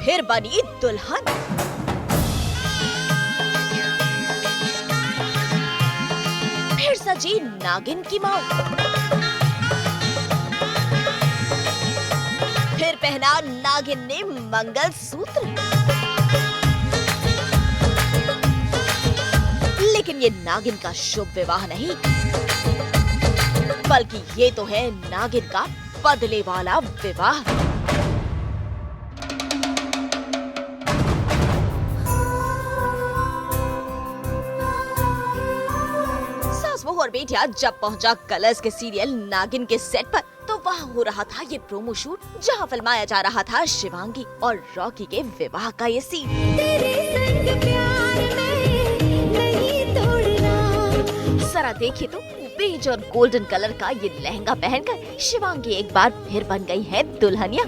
फिर बनी दुल्हन। फिर सजी नागिन की मौत। फिर पहना नागिन ने मंगलसूत्र। लेकिन ये नागिन का शुभ विवाह नहीं, बल्कि ये तो है नागिन का बदले वाला विवाह। सास बहू और बेटिया जब पहुंचा कलर्स के सीरियल नागिन के सेट पर, तो वहाँ हो रहा था ये प्रोमो शूट, जहाँ फिल्माया जा रहा था शिवांगी और रॉकी के विवाह का ये सीन। जरा देखिए तो, बेज और गोल्डन कलर का ये लहंगा पहनकर शिवांगी एक बार फिर बन गई है दुल्हनिया।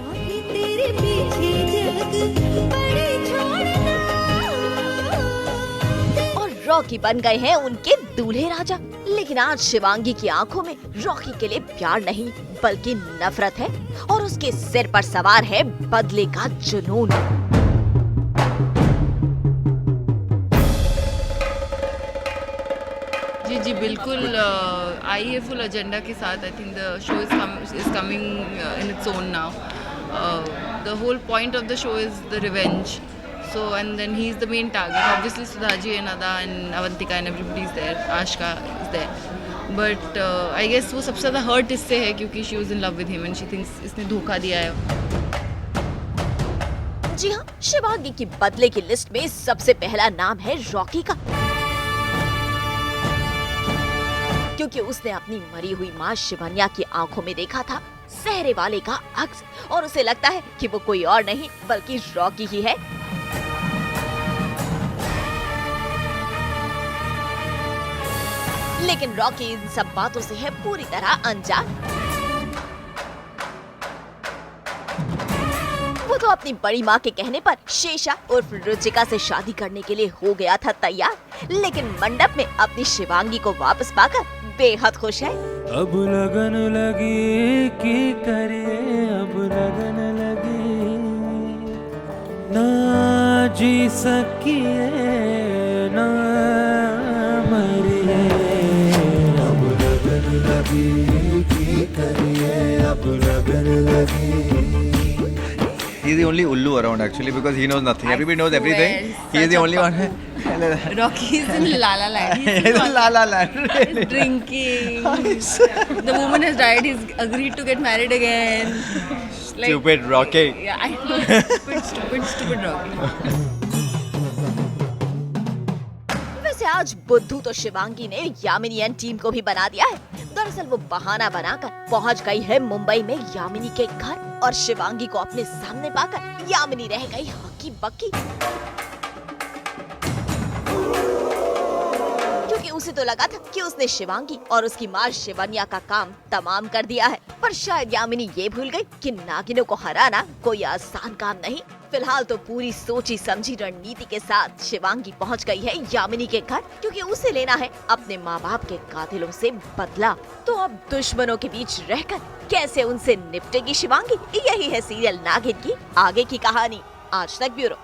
और रॉकी बन गए हैं उनके दूल्हे राजा। लेकिन आज शिवांगी की आंखों में रॉकी के लिए प्यार नहीं, बल्कि नफरत है, और उसके सिर पर सवार है बदले का जुनून। जी बिल्कुल आई है फुल एजेंडा के साथ। I think the show is coming in its own now. The whole point of the show is the revenge, so and then he is the main target. Obviously Sudhaji and Ada and Avantika and everybody is there, Ashka is there, but I guess वो सबसे ज़्यादा hurt इससे है क्योंकि she was in love with him and she thinks इसने धोखा दिया है। जी हाँ, शिवांगी की बदले की लिस्ट में सबसे पहला नाम है रॉकी का, क्योंकि उसने अपनी मरी हुई माँ शिवन्या की आंखों में देखा था सहरे वाले का अक्स, और उसे लगता है कि वो कोई और नहीं बल्कि रॉकी ही है। लेकिन रॉकी इन सब बातों से है पूरी तरह अनजान। वो तो अपनी बड़ी माँ के कहने पर शेषा उर्फ रुचिका से शादी करने के लिए हो गया था तैयार, लेकिन मंडप में अपनी शिवांगी को वापस पाकर बेहद खुश है। अब लगन लगी की करिए, अब लगन लगी ना जी सकिए ना मरिए, अब लगन लगी की करिए, अब लगन लगी। He's the only ullu around actually because he knows nothing. Everybody knows everything. He is the only one. Rocky is in La La Land. He's in La La Land. He's drinking. The woman has died. He's agreed to get married again. Stupid Rocky. Yeah, I know. Stupid Rocky. वैसे आज बुद्धू तो शिवांगी ने Yamini and team को भी बना दिया है। दरअसल वो बहाना बनाकर पहुंच गई है मुंबई में यामिनी के घर, और शिवांगी को अपने सामने पाकर यामिनी रह गई हक्की बक्की, क्योंकि उसे तो लगा था कि उसने शिवांगी और उसकी माँ शिवन्या का काम तमाम कर दिया है। पर शायद यामिनी ये भूल गई कि नागिनों को हराना कोई आसान काम नहीं। फिलहाल तो पूरी सोची समझी रणनीति के साथ शिवांगी पहुंच गई है यामिनी के घर, क्योंकि उसे लेना है अपने माँ बाप के कातिलों से बदला। तो अब दुश्मनों के बीच रहकर कैसे उनसे निपटेगी शिवांगी, यही है सीरियल नागिन की आगे की कहानी। आज तक ब्यूरो।